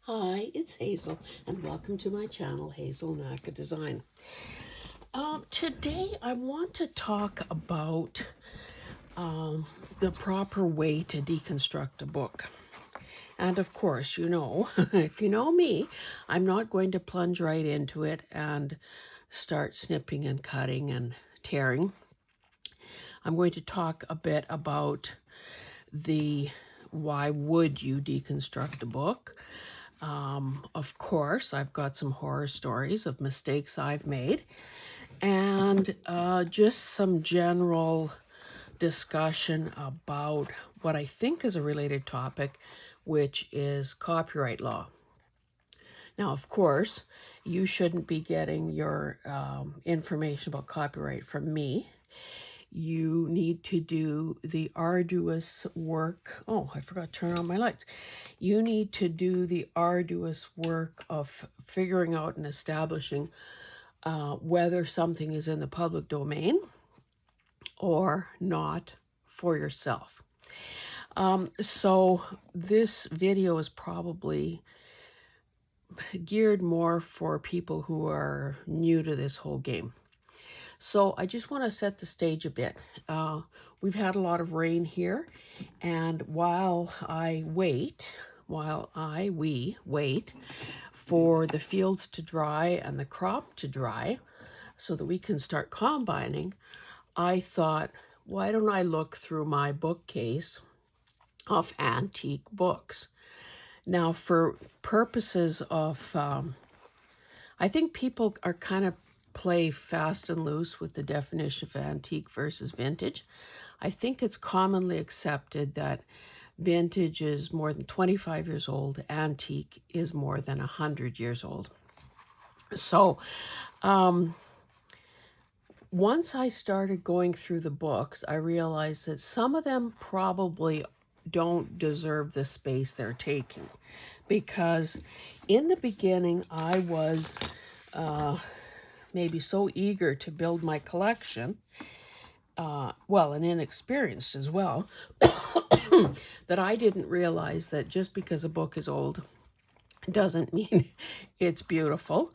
Hi, it's Hazel, and welcome to my channel, Hazel Naka Design. Today, I want to talk about the proper way to deconstruct a book. And of course, if you know me, I'm not going to plunge right into it and start snipping and cutting and tearing. I'm going to talk a bit about the why would you deconstruct a book. Of course, I've got some horror stories of mistakes I've made and just some general discussion about what I think is a related topic, which is copyright law. Now, of course, you shouldn't be getting your information about copyright from me. You need to do the arduous work. Oh, I forgot to turn on my lights. You need to do the arduous work of figuring out and establishing whether something is in the public domain or not for yourself. So this video is probably geared more for people who are new to this whole game. So I just want to set the stage a bit. We've had a lot of rain here, and while we wait for the fields to dry and the crop to dry so that we can start combining, I thought, why don't I look through my bookcase of antique books? Now, for purposes of, I think people are kind of play fast and loose with the definition of antique versus vintage. I think it's commonly accepted that vintage is more than 25 years old, antique is more than 100 years old. So once I started going through the books, I realized that some of them probably don't deserve the space they're taking, because in the beginning I was maybe so eager to build my collection, and inexperienced as well, that I didn't realize that just because a book is old doesn't mean it's beautiful,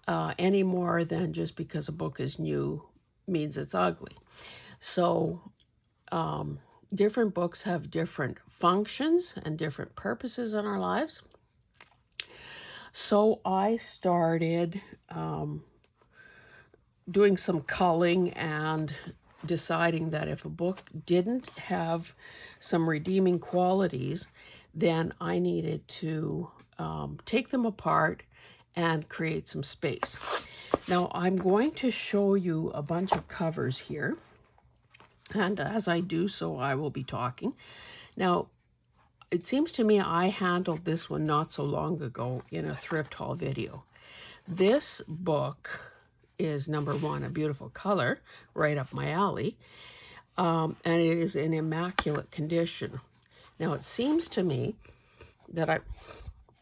any more than just because a book is new means it's ugly. So different books have different functions and different purposes in our lives. So I started doing some culling and deciding that if a book didn't have some redeeming qualities, then I needed to take them apart and create some space. Now, I'm going to show you a bunch of covers here, and as I do so, I will be talking. Now, it seems to me I handled this one not so long ago in a thrift haul video. This book is number one, a beautiful color, right up my alley, and it is in immaculate condition. Now, it seems to me that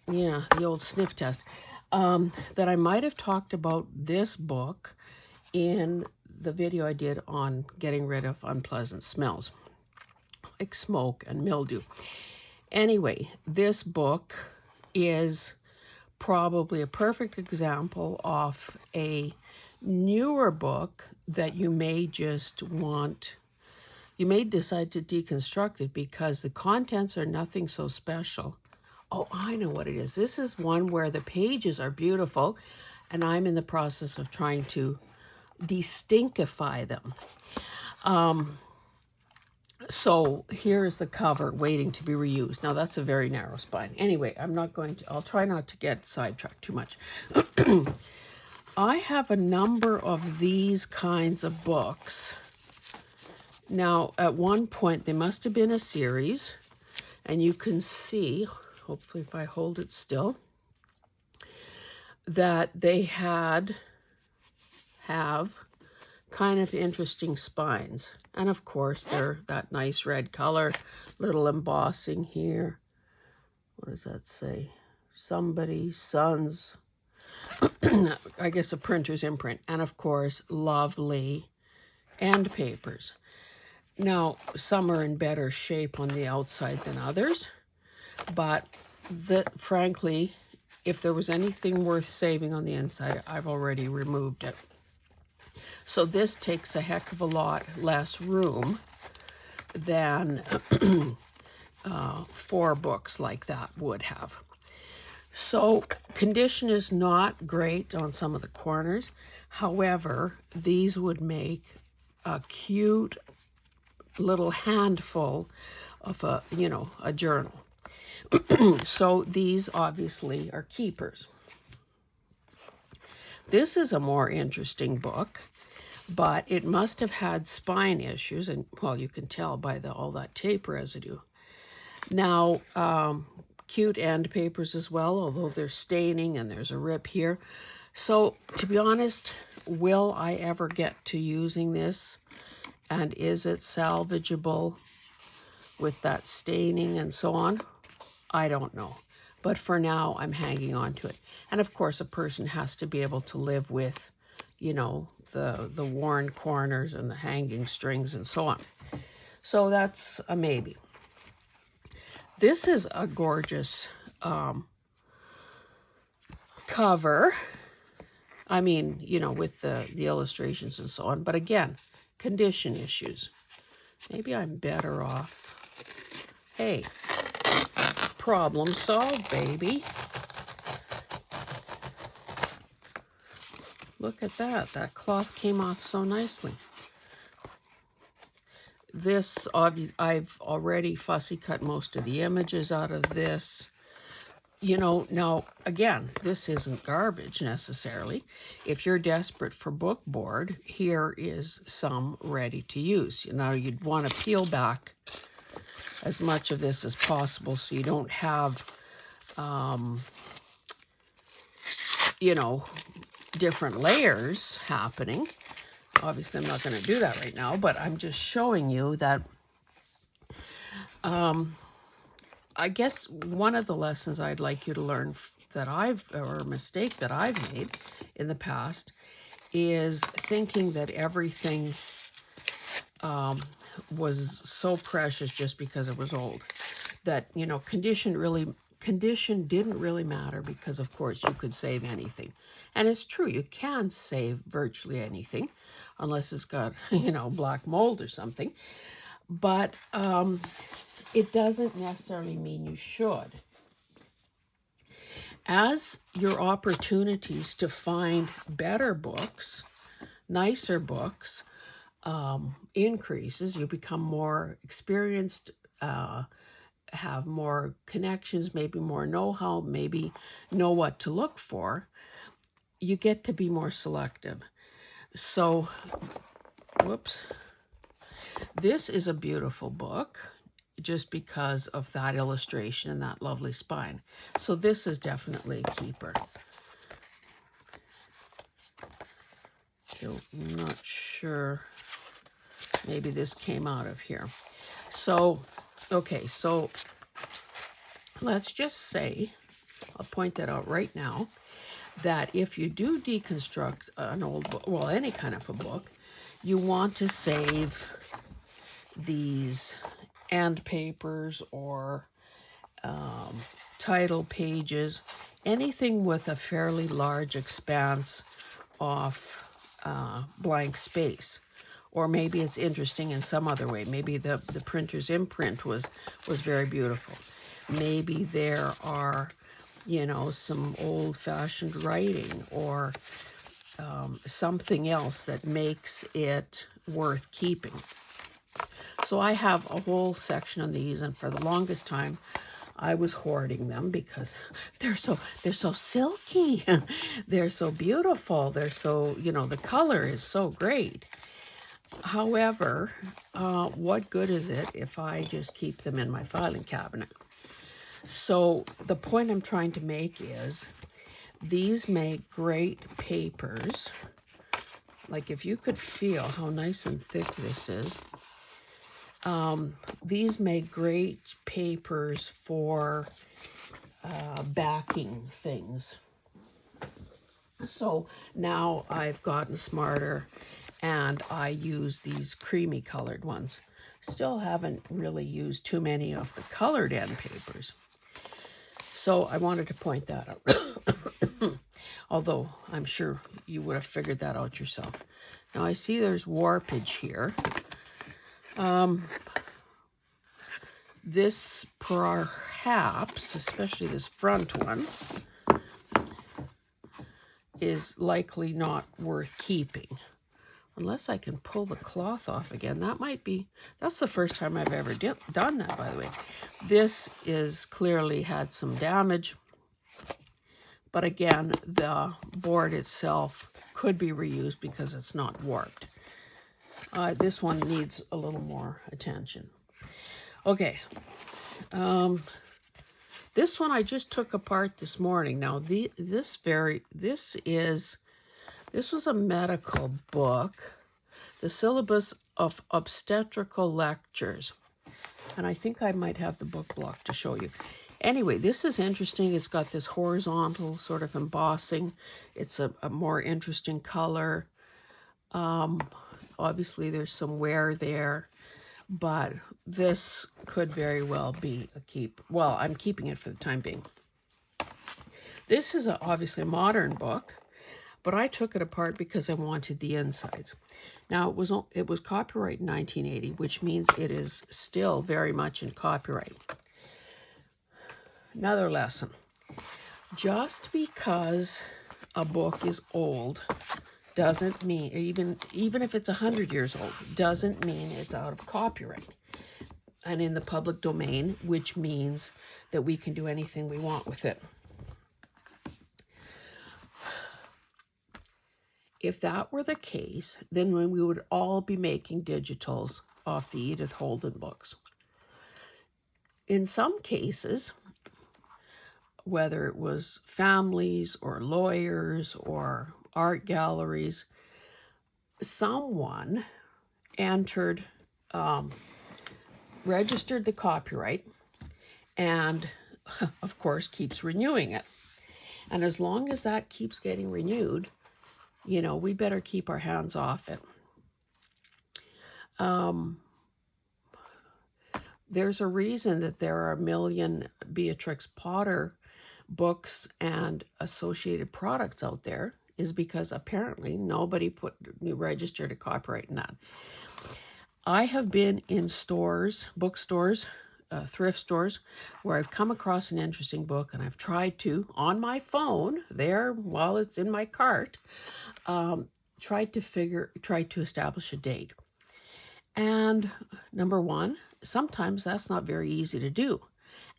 the old sniff test, that I might have talked about this book in the video I did on getting rid of unpleasant smells, like smoke and mildew. Anyway, this book is probably a perfect example of a newer book that you may decide to deconstruct it because the contents are nothing so special. Oh, I know what it is. This is one where the pages are beautiful, and I'm in the process of trying to distinctify them. So here's the cover waiting to be reused. Now that's a very narrow spine. Anyway, I'll try not to get sidetracked too much. I have a number of these kinds of books. Now, at one point, they must have been a series, and you can see, hopefully if I hold it still, that they have kind of interesting spines. And of course, they're that nice red color, little embossing here. What does that say? Somebody's son's, I guess a printer's imprint. And of course, lovely end papers. Now, some are in better shape on the outside than others, but that, frankly, if there was anything worth saving on the inside, I've already removed it. So this takes a heck of a lot less room than 4 books like that would have. So condition is not great on some of the corners. However, these would make a cute little handful of a journal. So these obviously are keepers. This is a more interesting book, but it must have had spine issues, and well, you can tell by all that tape residue. Now, cute end papers as well, although they're staining and there's a rip here. So to be honest, will I ever get to using this? And is it salvageable with that staining and so on? I don't know. But for now, I'm hanging on to it. And of course, a person has to be able to live with, the worn corners and the hanging strings and so on. So that's a maybe. This is a gorgeous cover. I mean, with the illustrations and so on. But again, condition issues. Maybe I'm better off. Hey, problem solved, baby. Look at that. That cloth came off so nicely. This, I've already fussy cut most of the images out of this. Now, again, this isn't garbage necessarily. If you're desperate for book board, here is some ready to use. You'd want to peel back as much of this as possible so you don't have, different layers happening. Obviously, I'm not going to do that right now, but I'm just showing you that I guess one of the lessons I'd like you to learn or a mistake that I've made in the past is thinking that everything was so precious just because it was old. That, condition didn't really matter because, of course, you could save anything. And it's true, you can save virtually anything, unless it's got, black mold or something. But it doesn't necessarily mean you should. As your opportunities to find better books, nicer books, increases, you become more experienced, have more connections, maybe more know-how, maybe know what to look for, you get to be more selective. So, whoops. This is a beautiful book just because of that illustration and that lovely spine. So this is definitely a keeper. So I'm not sure. Maybe this came out of here. So, okay, so let's just say, I'll point that out right now, that if you do deconstruct an old book, well, any kind of a book, you want to save these end papers or title pages, anything with a fairly large expanse of blank space. Or maybe it's interesting in some other way. Maybe the printer's imprint was very beautiful. Maybe there are, some old-fashioned writing or something else that makes it worth keeping. So I have a whole section on these, and for the longest time, I was hoarding them because they're so silky. They're so beautiful. They're so, the color is so great. However, what good is it if I just keep them in my filing cabinet? So the point I'm trying to make is these make great papers. Like if you could feel how nice and thick this is, these make great papers for backing things. So now I've gotten smarter and I use these creamy colored ones. Still haven't really used too many of the colored end papers. So I wanted to point that out. Although I'm sure you would have figured that out yourself. Now I see there's warpage here. This perhaps, especially this front one, is likely not worth keeping. Unless I can pull the cloth off again. That might be, that's the first time I've ever done that, by the way. This is clearly had some damage. But again, the board itself could be reused because it's not warped. This one needs a little more attention. Okay. This one I just took apart this morning. Now, this was a medical book, the syllabus of obstetrical lectures. And I think I might have the book block to show you. Anyway, this is interesting. It's got this horizontal sort of embossing. It's a more interesting color. Obviously, there's some wear there, but this could very well be a keep. Well, I'm keeping it for the time being. This is obviously a modern book, but I took it apart because I wanted the insides. Now, it was copyright in 1980, which means it is still very much in copyright. Another lesson. Just because a book is old doesn't mean, even if it's 100 years old, doesn't mean it's out of copyright and in the public domain, which means that we can do anything we want with it. If that were the case, then we would all be making digitals off the Edith Holden books. In some cases, whether it was families or lawyers or art galleries, someone entered, registered the copyright, and of course keeps renewing it. And as long as that keeps getting renewed, you know, we better keep our hands off it. There's a reason that there are a million Beatrix Potter books and associated products out there, is because apparently nobody registered a copyright in that. I have been in stores, bookstores, thrift stores, where I've come across an interesting book and I've tried to, on my phone, there while it's in my cart, tried to establish a date. And number one, sometimes that's not very easy to do.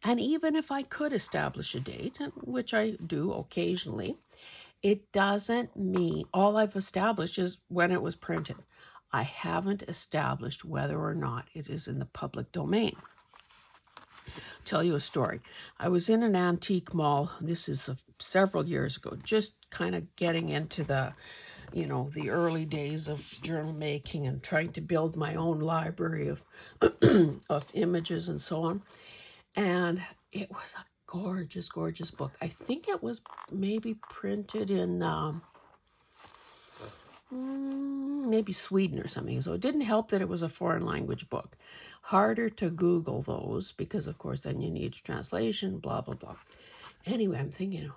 And even if I could establish a date, which I do occasionally, it doesn't mean all I've established is when it was printed. I haven't established whether or not it is in the public domain. Tell you a story. I was in an antique mall. This is several years ago, just kind of getting into the early days of journal making and trying to build my own library of of images and so on. And it was a gorgeous, gorgeous book. I think it was maybe printed in maybe Sweden or something. So it didn't help that it was a foreign language book. Harder to Google those because, of course, then you need a translation, blah, blah, blah. Anyway, I'm thinking,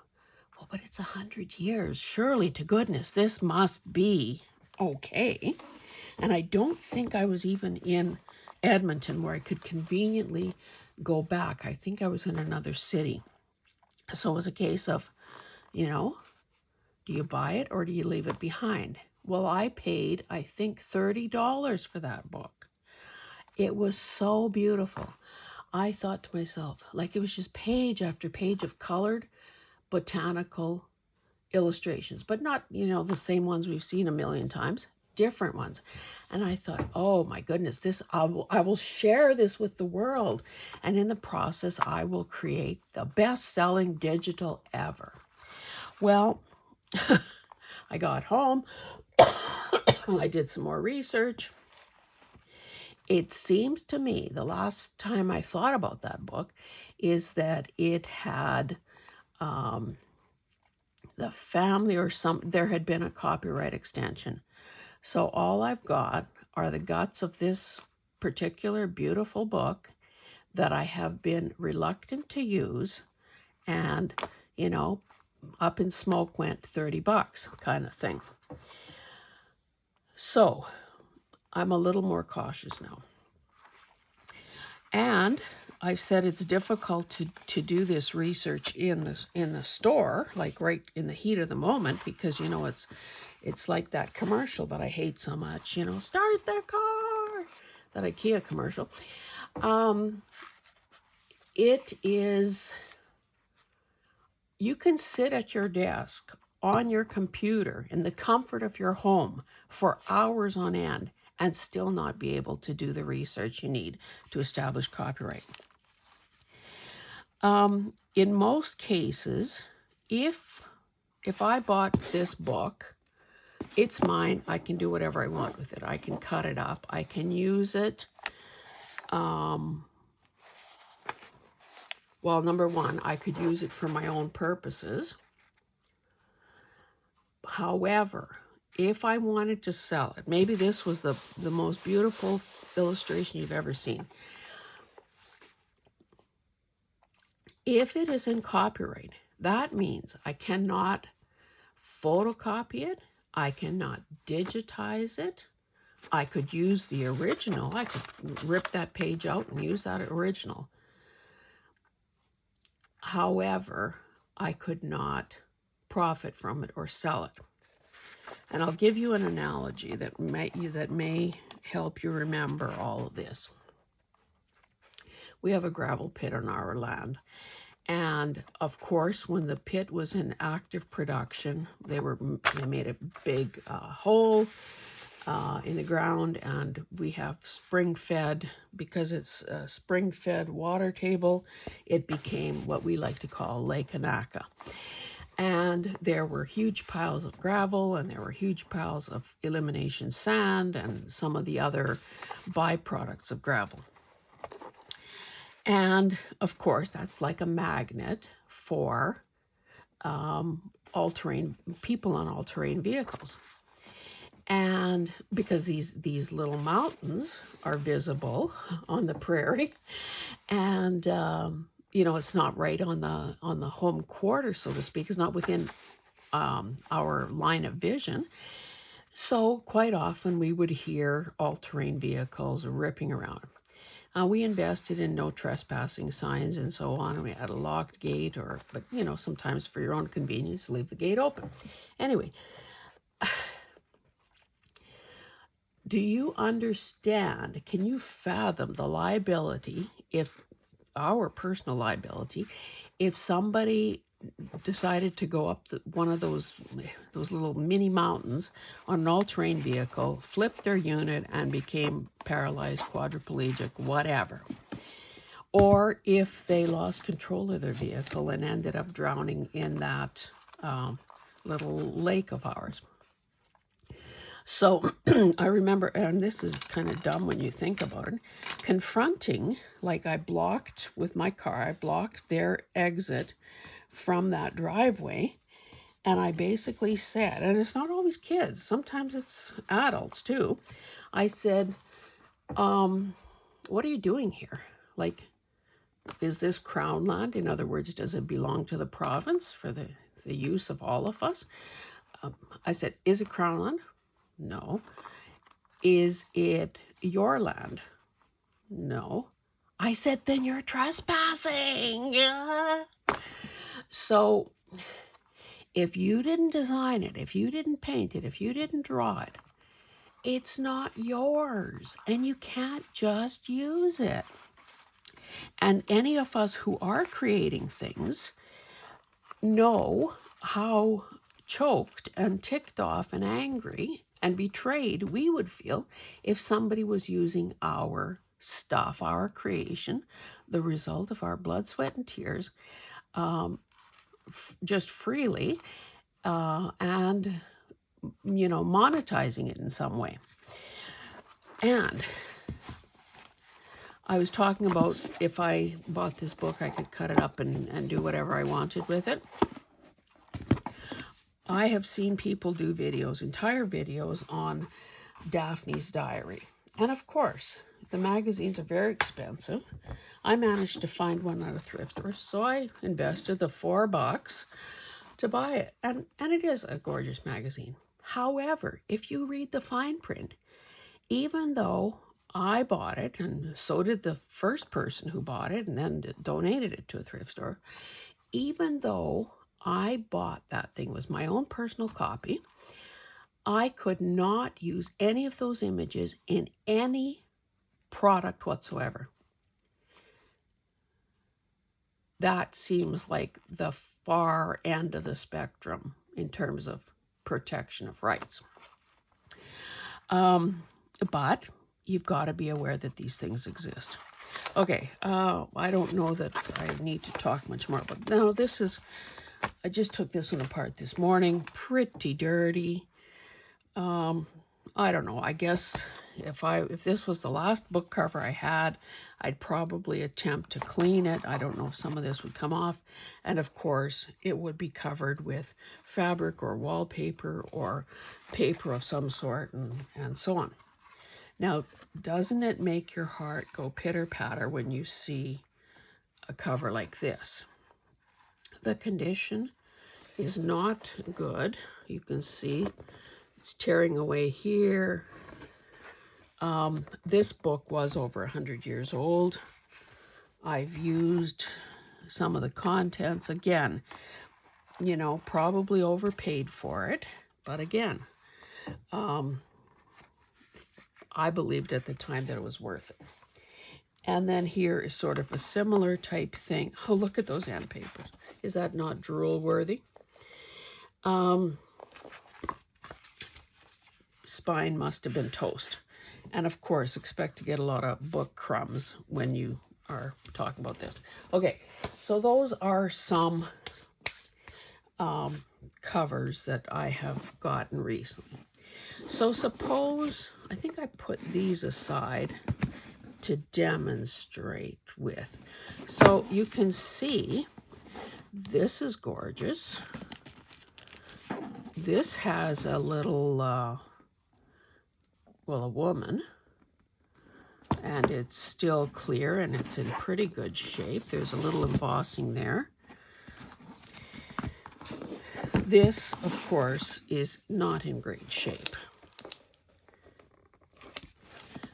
well, but it's 100 years. Surely, to goodness, this must be okay. And I don't think I was even in Edmonton where I could conveniently go back. I think I was in another city. So it was a case of, do you buy it or do you leave it behind? Well, I paid, I think, $30 for that book. It was so beautiful. I thought to myself, like it was just page after page of colored botanical illustrations, but not, the same ones we've seen a million times, different ones. And I thought, oh my goodness, I will share this with the world. And in the process, I will create the best-selling digital ever. Well, I got home. I did some more research. It seems to me the last time I thought about that book is that it had the family there had been a copyright extension. So all I've got are the guts of this particular beautiful book that I have been reluctant to use and, you know, up in smoke went $30 kind of thing. So I'm a little more cautious now. And I've said it's difficult to do this research in the store, like right in the heat of the moment, because, you know, it's like that commercial that I hate so much, you know, start the car, that IKEA commercial. It is, you can sit at your desk on your computer in the comfort of your home for hours on end and still not be able to do the research you need to establish copyright. In most cases, if I bought this book, it's mine. I can do whatever I want with it. I can cut it up. I can use it. Well, number one, I could use it for my own purposes. However, if I wanted to sell it, maybe this was the most beautiful illustration you've ever seen. If it is in copyright, that means I cannot photocopy it. I cannot digitize it. I could use the original. I could rip that page out and use that original. However, I could not profit from it or sell it. And I'll give you an analogy that may help you remember all of this. We have a gravel pit on our land. And of course, when the pit was in active production, they made a big hole in the ground, and we have spring-fed, because it's a spring-fed water table, it became what we like to call Lake Anaka. And there were huge piles of gravel, and there were huge piles of elimination sand and some of the other byproducts of gravel. And of course, that's like a magnet for all-terrain people on all-terrain vehicles. And because these little mountains are visible on the prairie, and you know, it's not right on the home quarter, so to speak. It's not within our line of vision. So quite often we would hear all-terrain vehicles ripping around. We invested in no trespassing signs and so on. And we had a locked gate, but you know, sometimes for your own convenience, leave the gate open. Anyway, do you understand? Can you fathom the liability, our personal liability, if somebody decided to go up one of those little mini mountains on an all-terrain vehicle, flipped their unit and became paralyzed, quadriplegic, whatever? Or if they lost control of their vehicle and ended up drowning in that little lake of ours. So I remember, and this is kind of dumb when you think about it, confronting, like I blocked with my car, I blocked their exit from that driveway, and I basically said, and it's not always kids, sometimes it's adults too, I said, what are you doing here? Like, is this Crown land? In other words, does it belong to the province for the use of all of us? I said, is it Crown land? No. Is it your land? No. I said, then you're trespassing. So if you didn't design it, if you didn't paint it, if you didn't draw it, it's not yours, and you can't just use it. And any of us who are creating things know how choked and ticked off and angry and betrayed we would feel if somebody was using our stuff, our creation, the result of our blood, sweat, and tears, just freely, and, you know, monetizing it in some way. And I was talking about if I bought this book, I could cut it up and do whatever I wanted with it. I have seen people do videos, entire videos on Daphne's Diary. And of course, the magazines are very expensive. I managed to find one at a thrift store, so I invested the $4 to buy it. And it is a gorgeous magazine. However, if you read the fine print, even though I bought it, and so did the first person who bought it and then donated it to a thrift store, even though I bought that thing, was my own personal copy, I could not use any of those images in any product whatsoever. That seems like the far end of the spectrum in terms of protection of rights. But you've got to be aware that these things exist. Okay, I don't know that I need to talk much more, but no, this is, I just took this one apart this morning, pretty dirty. I don't know, I guess if this was the last book cover I had, I'd probably attempt to clean it. I don't know if some of this would come off. And of course, it would be covered with fabric or wallpaper or paper of some sort and so on. Now, doesn't it make your heart go pitter-patter when you see a cover like this? The condition is not good. You can see it's tearing away here. This book was over 100 years old. I've used some of the contents. Again, you know, probably overpaid for it. But again, I believed at the time that it was worth it. And then here is sort of a similar type thing. Oh, look at those end papers. Is that not drool worthy? Spine must have been toast. And of course, expect to get a lot of book crumbs when you are talking about this. Okay, so those are some covers that I have gotten recently. So suppose, I think I put these aside to demonstrate with. So you can see this is gorgeous. This has a little, well, a woman, and it's still clear and it's in pretty good shape. There's a little embossing there. This, of course, is not in great shape.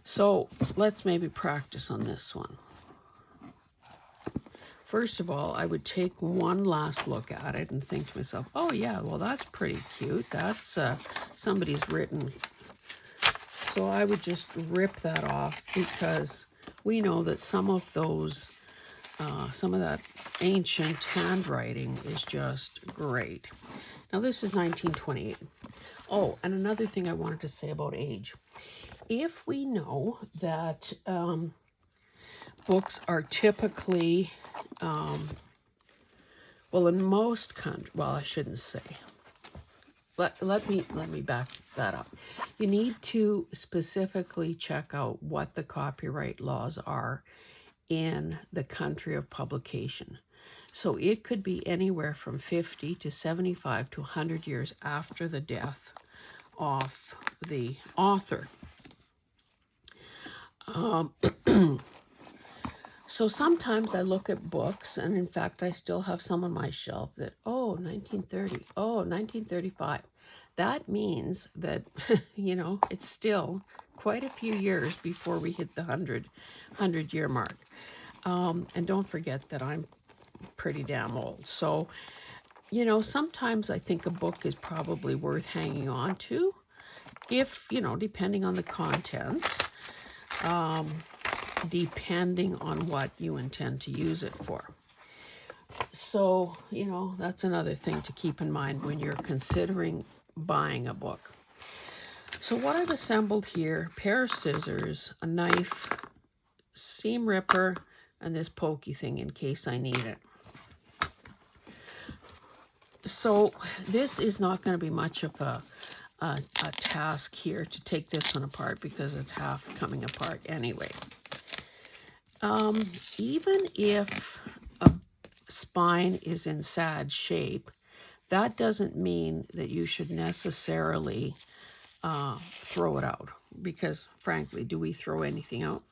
So let's maybe practice on this one. First of all, I would take one last look at it and think to myself, oh yeah, well that's pretty cute. That's somebody's written. So I would just rip that off because we know that some of those, some of that ancient handwriting is just great. Now this is 1928. Oh, and another thing I wanted to say about age. If we know that books are typically, well, in most countries, well, I shouldn't say. Let me back that up. You need to specifically check out what the copyright laws are in the country of publication. So it could be anywhere from 50 to 75 to 100 years after the death of the author. So sometimes I look at books, and in fact, I still have some on my shelf that, oh, 1930, oh, 1935. That means that, you know, it's still quite a few years before we hit the 100-year mark. And don't forget that I'm pretty damn old. So, you know, sometimes I think a book is probably worth hanging on to if, you know, depending on the contents, depending on what you intend to use it for. So, you know, that's another thing to keep in mind when you're considering buying a book. So what I've assembled here, pair of scissors, a knife, seam ripper, and this pokey thing in case I need it. So this is not going to be much of a task here to take this one apart because it's half coming apart anyway. Even if a spine is in sad shape, that doesn't mean that you should necessarily throw it out, because frankly, do we throw anything out?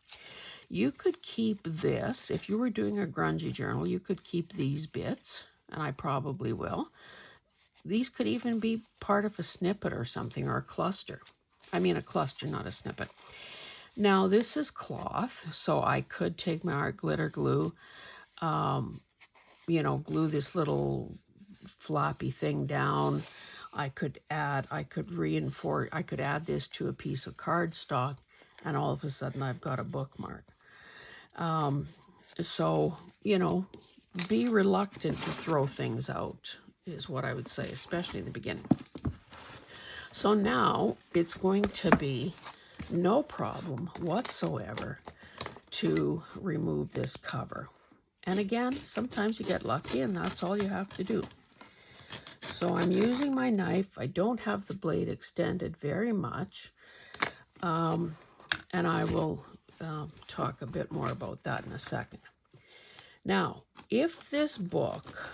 You could keep this, if you were doing a grungy journal, you could keep these bits, and I probably will. These could even be part of a snippet or something, or a cluster. I mean a cluster, not a snippet. Now this is cloth, so I could take my art glitter glue, you know, glue this little floppy thing down. I could reinforce, I could add this to a piece of cardstock, and all of a sudden I've got a bookmark. So, you know, be reluctant to throw things out is what I would say, especially in the beginning. So now it's going to be no problem whatsoever to remove this cover. And again, sometimes you get lucky and that's all you have to do. So I'm using my knife. I don't have the blade extended very much. And I will talk a bit more about that in a second. Now, if this book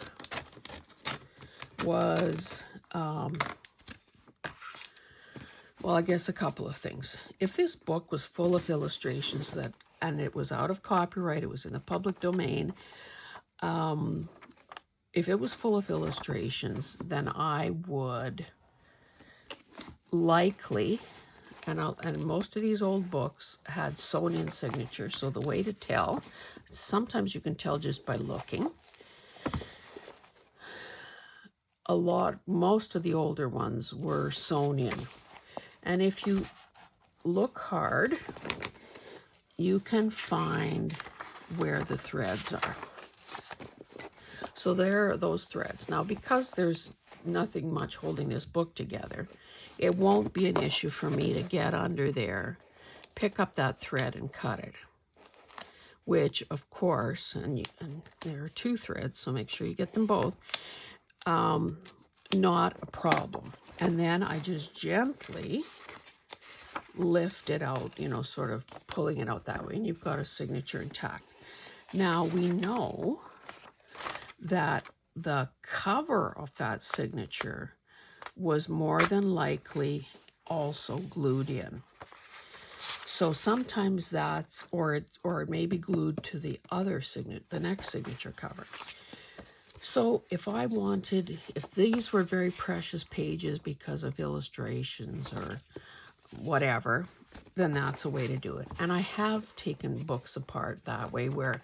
was, well, I guess a couple of things. If this book was full of illustrations and it was out of copyright, it was in the public domain, if it was full of illustrations, then I would likely, and most of these old books had sewn-in signatures, so the way to tell, sometimes you can tell just by looking. Most of the older ones were sewn in. And if you look hard, you can find where the threads are. So there are those threads. Now, because there's nothing much holding this book together, it won't be an issue for me to get under there, pick up that thread and cut it. Which, of course, and there are two threads, so make sure you get them both, not a problem. And then I just gently lift it out, you know, sort of pulling it out that way, and you've got a signature intact. Now, we know that the cover of that signature was more than likely also glued in. So sometimes that's, or it may be glued to the other signature, the next signature cover. So if these were very precious pages because of illustrations or whatever, then that's a way to do it. And I have taken books apart that way, where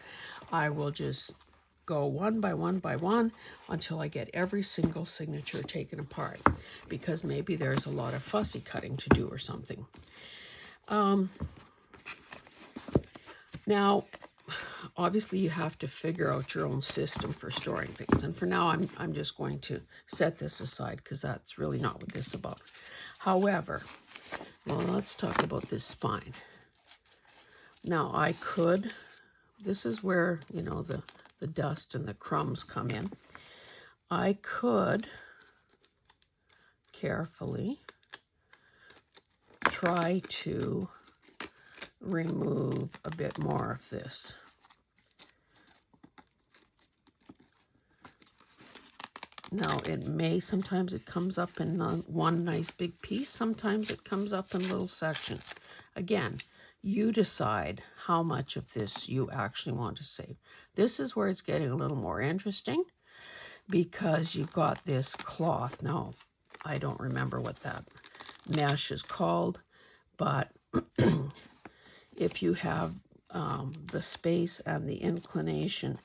I will just go one by one until I get every single signature taken apart, because maybe there's a lot of fussy cutting to do or something. Now, obviously you have to figure out your own system for storing things. And for now, I'm just going to set this aside because that's really not what this is about. However, well, let's talk about this spine. Now, this is where, you know, the dust and the crumbs come in. I could carefully try to remove a bit more of this. Now, sometimes it comes up in one nice big piece, sometimes it comes up in little sections. Again, you decide how much of this you actually want to save. This is where it's getting a little more interesting, because you've got this cloth. Now, I don't remember what that mesh is called, but if you have the space and the inclination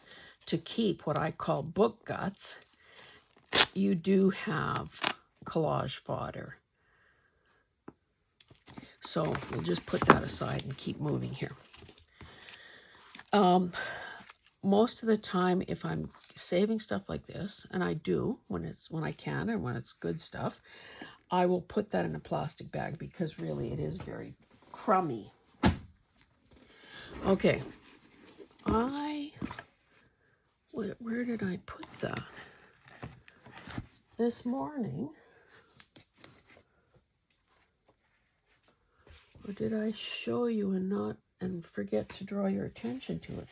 to keep what I call book guts, you do have collage fodder. So we'll just put that aside and keep moving here. Most of the time, if I'm saving stuff like this, and I do when I can and when it's good stuff, I will put that in a plastic bag, because really it is very crummy. Okay, where did I put that? This morning, or did I show you and forget to draw your attention to it?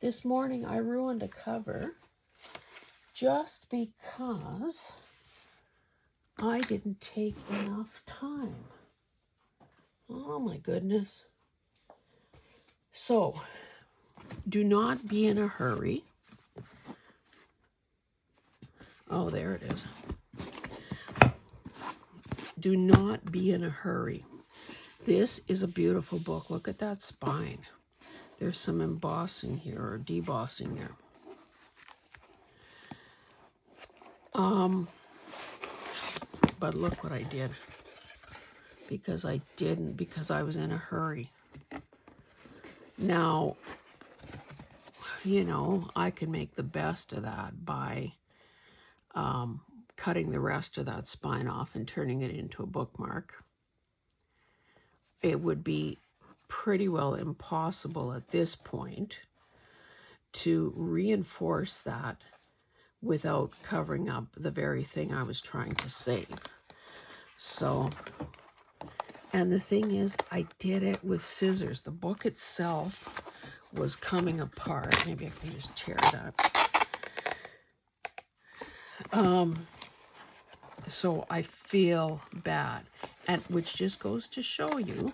This morning I ruined a cover just because I didn't take enough time. Oh my goodness. So, do not be in a hurry. Oh, there it is. Do not be in a hurry. This is a beautiful book. Look at that spine. There's some embossing here, or debossing there. But look what I did. Because I didn't, because I was in a hurry. Now, you know, I can make the best of that by cutting the rest of that spine off and turning it into a bookmark. It would be pretty well impossible at this point to reinforce that without covering up the very thing I was trying to save. So, and the thing is, I did it with scissors. The book itself was coming apart. Maybe I can just tear it up. So I feel bad, and which just goes to show you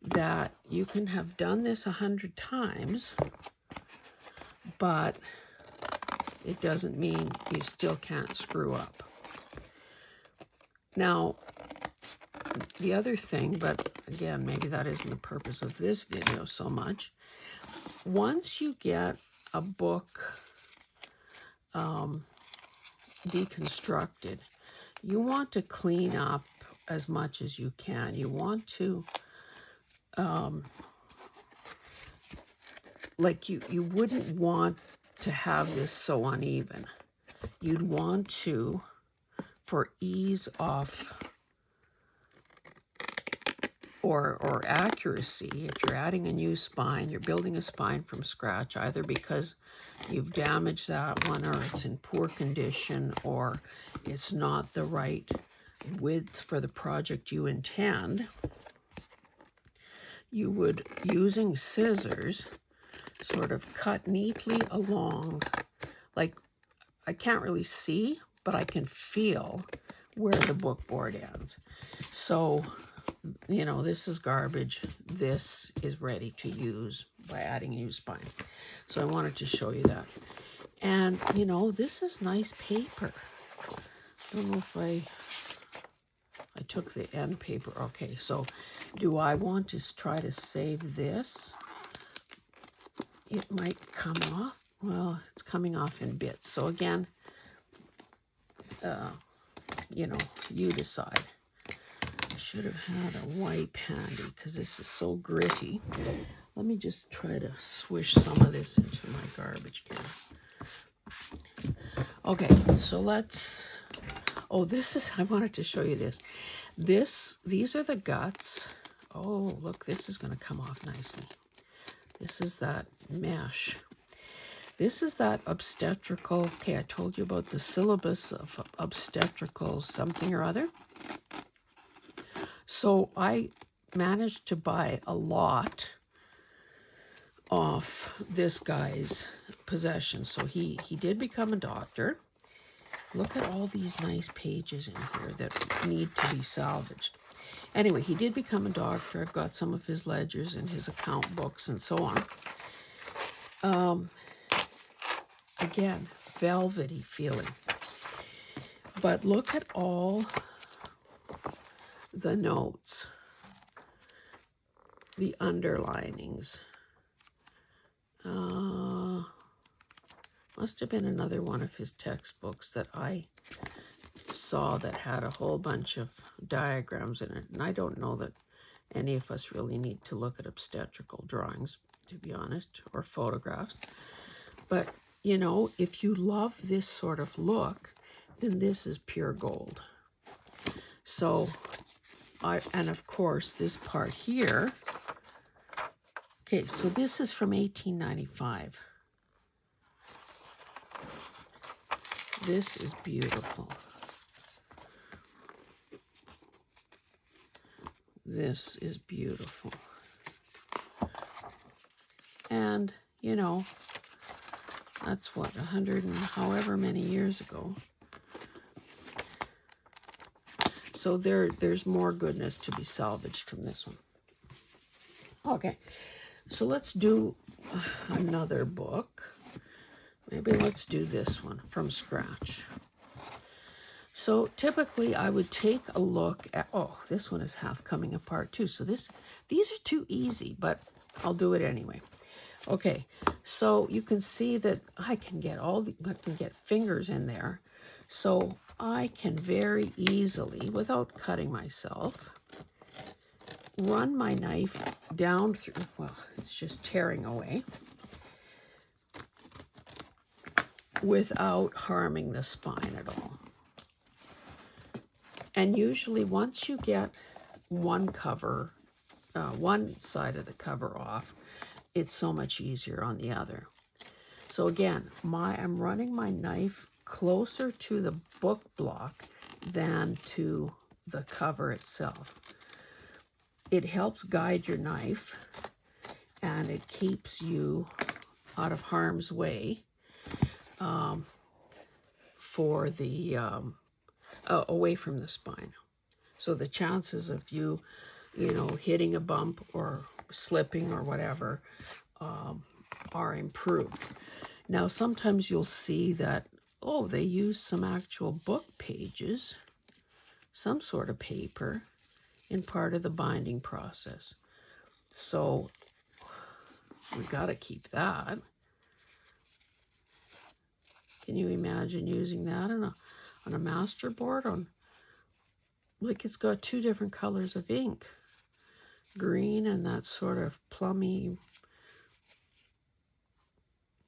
that you can have done this 100 times, but it doesn't mean you still can't screw up. Now, the other thing, but again, maybe that isn't the purpose of this video so much, once you get a book deconstructed, you want to clean up as much as you can. You want to, like you wouldn't want to have this so uneven. You'd want to, for ease of or accuracy, if you're adding a new spine, you're building a spine from scratch, either because you've damaged that one, or it's in poor condition, or it's not the right width for the project you intend, you would, using scissors, sort of cut neatly along. Like, I can't really see, but I can feel where the book board ends. So, you know, this is garbage. This is ready to use by adding a new spine. So I wanted to show you that. And, you know, this is nice paper. I don't know if I took the end paper. Okay, so do I want to try to save this? It might come off. Well, it's coming off in bits. So again, you know, you decide. I should have had a wipe handy because this is so gritty. Let me just try to swish some of this into my garbage can. Okay, so let's, oh, this is, I wanted to show you this. These are the guts. Oh, look, this is going to come off nicely. This is that mesh. This is that obstetrical, okay, I told you about the syllabus of obstetrical something or other. So I managed to buy a lot off this guy's possessions. So he did become a doctor. Look at all these nice pages in here that need to be salvaged. Anyway, he did become a doctor. I've got some of his ledgers and his account books and so on. Again, velvety feeling. But look at all the notes, the underlinings. Must have been another one of his textbooks that I saw that had a whole bunch of diagrams in it. And I don't know that any of us really need to look at obstetrical drawings, to be honest, or photographs. But, you know, if you love this sort of look, then this is pure gold. So, and of course, this part here, okay, so this is from 1895. This is beautiful. This is beautiful. And, you know, that's what, 100 and however many years ago. So there's more goodness to be salvaged from this one. Okay, So let's do another book. Maybe let's do this one from scratch. So typically I would take a look at, oh, this one is half coming apart too. So these are too easy, but I'll do it anyway. Okay, so you can see that I can get fingers in there. So I can very easily, without cutting myself, run my knife down through, well, it's just tearing away, without harming the spine at all. And usually once you get one side of the cover off, it's so much easier on the other. So again, I'm running my knife closer to the book block than to the cover itself. It helps guide your knife, and it keeps you out of harm's way for the away from the spine. So the chances of you hitting a bump or slipping or whatever are improved. Now sometimes you'll see that, oh, they use some actual book pages, some sort of paper, in part of the binding process. So we got to keep that. Can you imagine using that on a master board? Like, it's got two different colors of ink, green and that sort of plummy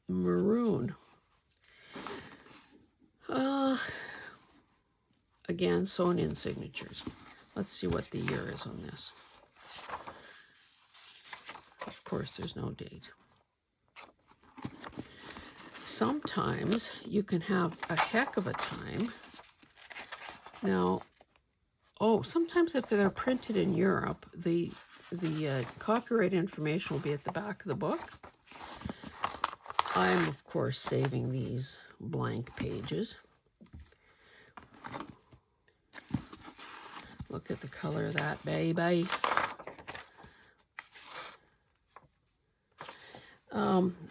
maroon. Again, sewn in signatures. Let's see what the year is on this. Of course, there's no date. Sometimes you can have a heck of a time. Now, sometimes if they're printed in Europe, the copyright information will be at the back of the book. I'm, of course, saving these blank pages. Look at the color of that baby.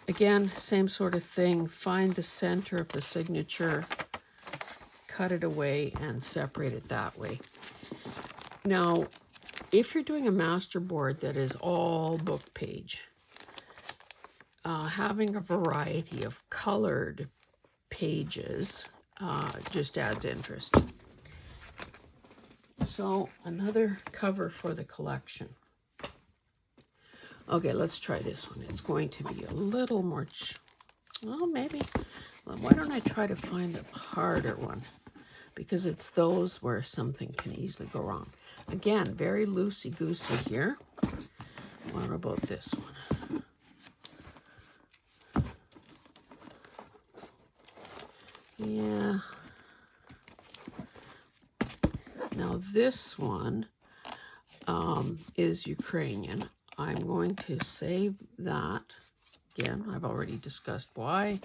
Again, same sort of thing. Find the center of the signature, cut it away, and separate it that way. Now, if you're doing a master board that is all book page, having a variety of colored pages just adds interest. So another cover for the collection. Okay, let's try this one. It's going to be a little more, maybe. Why don't I try to find a harder one? Because it's those where something can easily go wrong. Again, very loosey-goosey here. What about this one? Yeah. Now this one is Ukrainian. I'm going to save that. Again, I've already discussed why.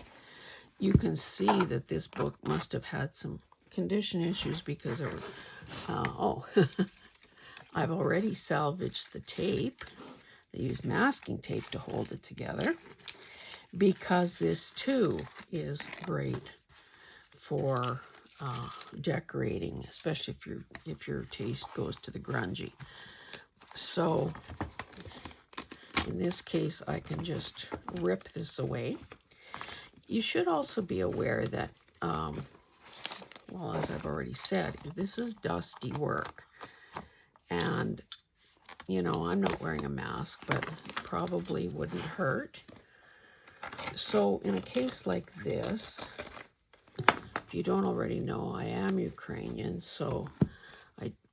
You can see that this book must have had some condition issues because there were, I've already salvaged the tape. They used masking tape to hold it together, because this too is great for decorating, especially if your taste goes to the grungy. So in this case, I can just rip this away. You should also be aware that, well, as I've already said, this is dusty work. And, I'm not wearing a mask, but it probably wouldn't hurt. So in a case like this, if you don't already know, I am Ukrainian, so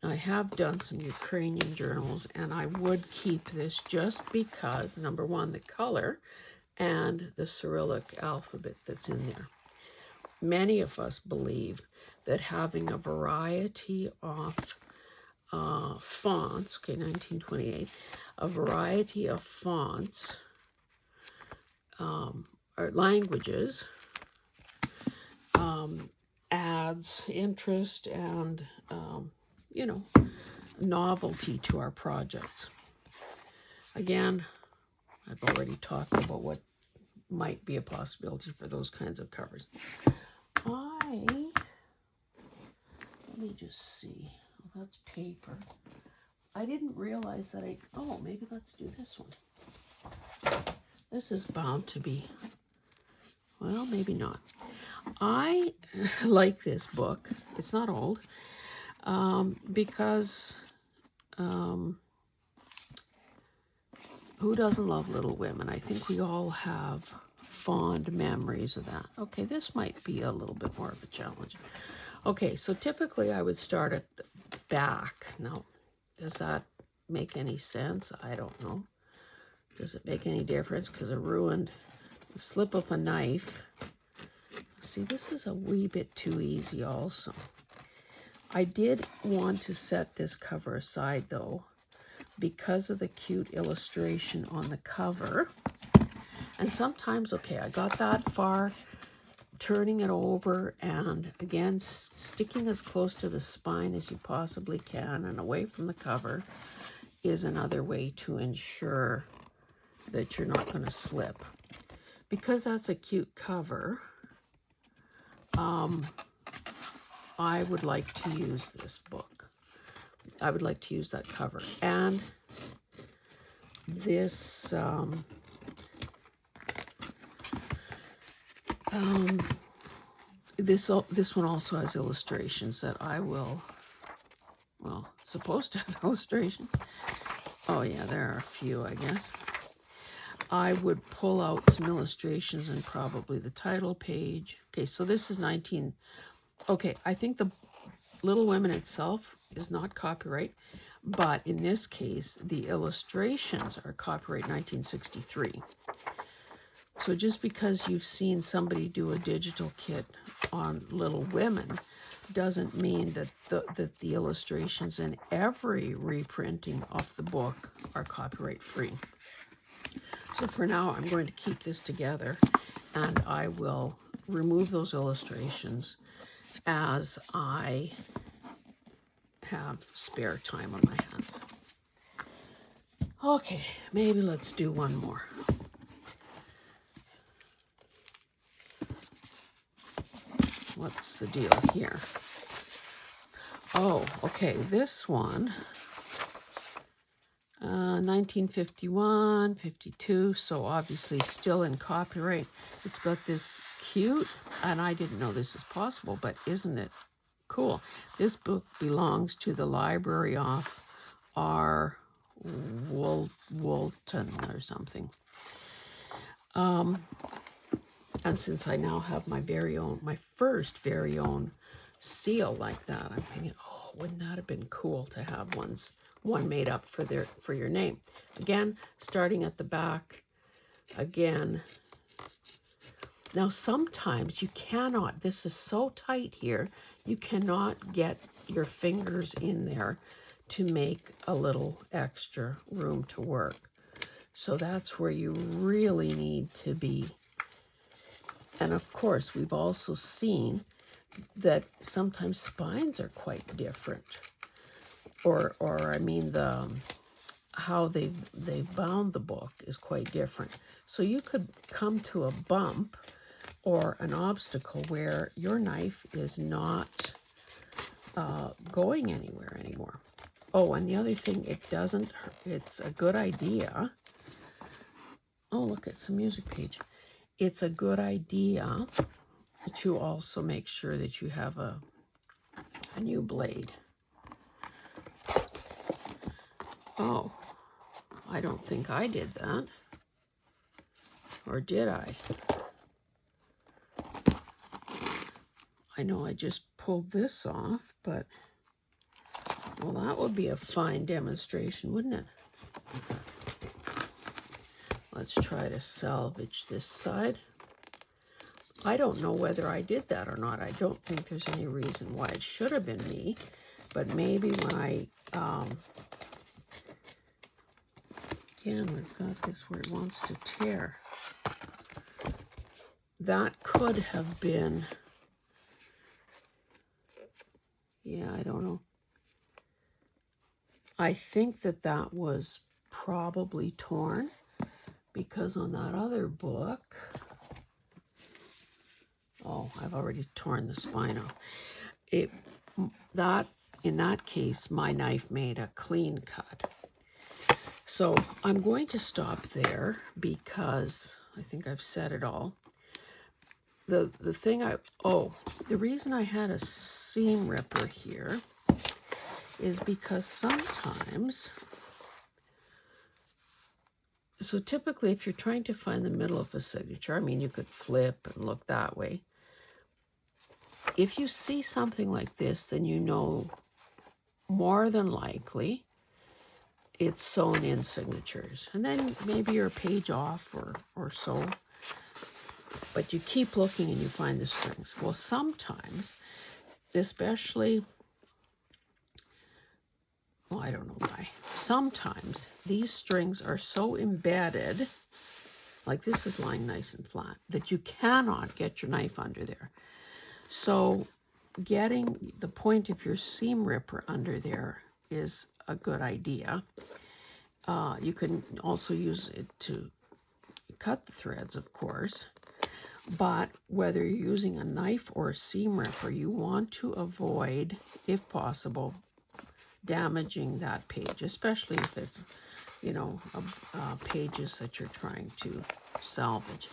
I have done some Ukrainian journals, and I would keep this just because, number one, the color and the Cyrillic alphabet that's in there. Many of us believe that having a variety of fonts, 1928, a variety of fonts or languages adds interest and novelty to our projects. Again, I've already talked about what might be a possibility for those kinds of covers. Let me just see. Oh, that's paper. I didn't realize that oh, maybe let's do this one. This is bound to be, well, maybe not. I like this book. It's not old, because who doesn't love Little Women? I think we all have fond memories of that. Okay, this might be a little bit more of a challenge. Okay, so typically I would start at the back. Now, does that make any sense? I don't know. Does it make any difference? Because I ruined the slip of a knife. See, this is a wee bit too easy also. I did want to set this cover aside, though, because of the cute illustration on the cover. And sometimes, okay, I got that far, turning it over, and again, sticking as close to the spine as you possibly can and away from the cover is another way to ensure that you're not going to slip. Because that's a cute cover, I would like to use this book. I would like to use that cover. And this this one also has illustrations that I will, well, supposed to have illustrations. Oh yeah, there are a few, I guess. I would pull out some illustrations and probably the title page. Okay, so this is 19... Okay, I think the Little Women itself is not copyright, but in this case, the illustrations are copyright 1963. So just because you've seen somebody do a digital kit on Little Women doesn't mean that the illustrations in every reprinting of the book are copyright free. So for now, I'm going to keep this together, and I will remove those illustrations as I have spare time on my hands. Okay, maybe let's do one more. What's the deal here? Oh, okay, this one, 1951, 52, so obviously still in copyright. It's got this cute, and I didn't know this is possible, but isn't it cool? This book belongs to the library of R. Woolton or something. And since I now have my very own, my first very own seal like that, I'm thinking, oh, wouldn't that have been cool to have one made up for your name? Again, starting at the back, again. Now, sometimes you cannot, this is so tight here, you cannot get your fingers in there to make a little extra room to work. So that's where you really need to be. And of course, we've also seen that sometimes spines are quite different. Or I mean, how they bound the book is quite different. So you could come to a bump or an obstacle where your knife is not going anywhere anymore. Oh, and the other thing, it's a good idea. Oh, look, it's a music page. It's a good idea that you also make sure that you have a new blade. Oh, I don't think I did that. Or did I? I know I just pulled this off, but, well, that would be a fine demonstration, wouldn't it? Let's try to salvage this side. I don't know whether I did that or not. I don't think there's any reason why it should have been me, but maybe when I, again, we've got this where it wants to tear. That could have been, yeah, I don't know. I think that was probably torn, because on that other book, oh, I've already torn the spine off. In that case, my knife made a clean cut. So I'm going to stop there because I think I've said it all. The reason I had a seam ripper here is because sometimes, so typically if you're trying to find the middle of a signature, I mean, you could flip and look that way. If you see something like this, then you know more than likely it's sewn in signatures. And then maybe you're a page off or so. But you keep looking and you find the strings. Well, sometimes, especially, well, I don't know why. Sometimes these strings are so embedded, like this is lying nice and flat, that you cannot get your knife under there. So getting the point of your seam ripper under there is a good idea. You can also use it to cut the threads, of course. But whether you're using a knife or a seam ripper, you want to avoid, if possible, damaging that page, especially if it's, pages that you're trying to salvage.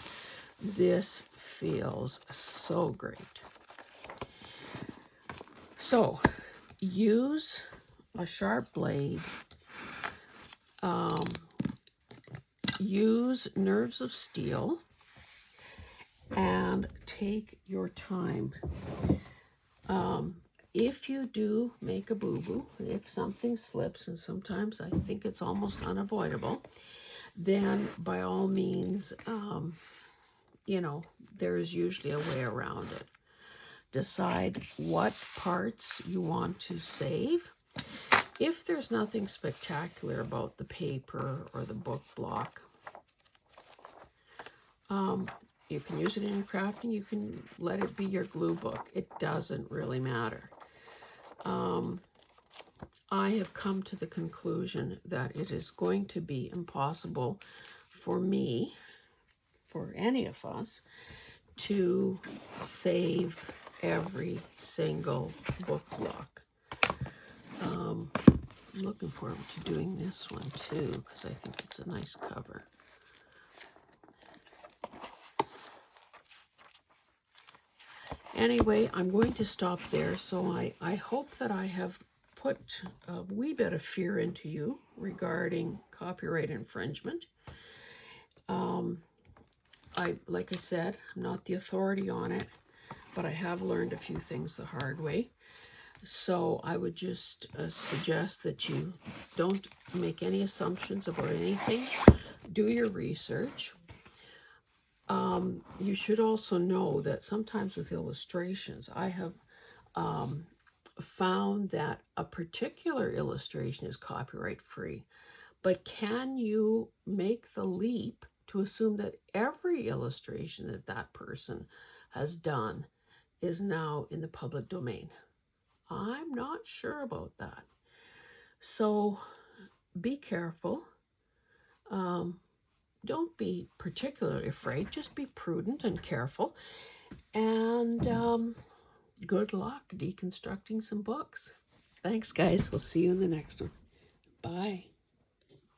This feels so great. So use a sharp blade. Use nerves of steel. And take your time. If you do make a boo-boo, if something slips, and sometimes I think it's almost unavoidable, then by all means, there's usually a way around it. Decide what parts you want to save. If there's nothing spectacular about the paper or the book block, you can use it in crafting. You can let it be your glue book. It doesn't really matter. I have come to the conclusion that it is going to be impossible for me, for any of us, to save every single book block. I'm looking forward to doing this one too, because I think it's a nice cover. Anyway, I'm going to stop there. So I hope that I have put a wee bit of fear into you regarding copyright infringement. Like I said, I'm not the authority on it, but I have learned a few things the hard way. So I would just suggest that you don't make any assumptions about anything. Do your research. You should also know that sometimes with illustrations, I have found that a particular illustration is copyright free, but can you make the leap to assume that every illustration that that person has done is now in the public domain? I'm not sure about that. So be careful. Don't be particularly afraid. Just be prudent and careful. And good luck deconstructing some books. Thanks, guys. We'll see you in the next one. Bye.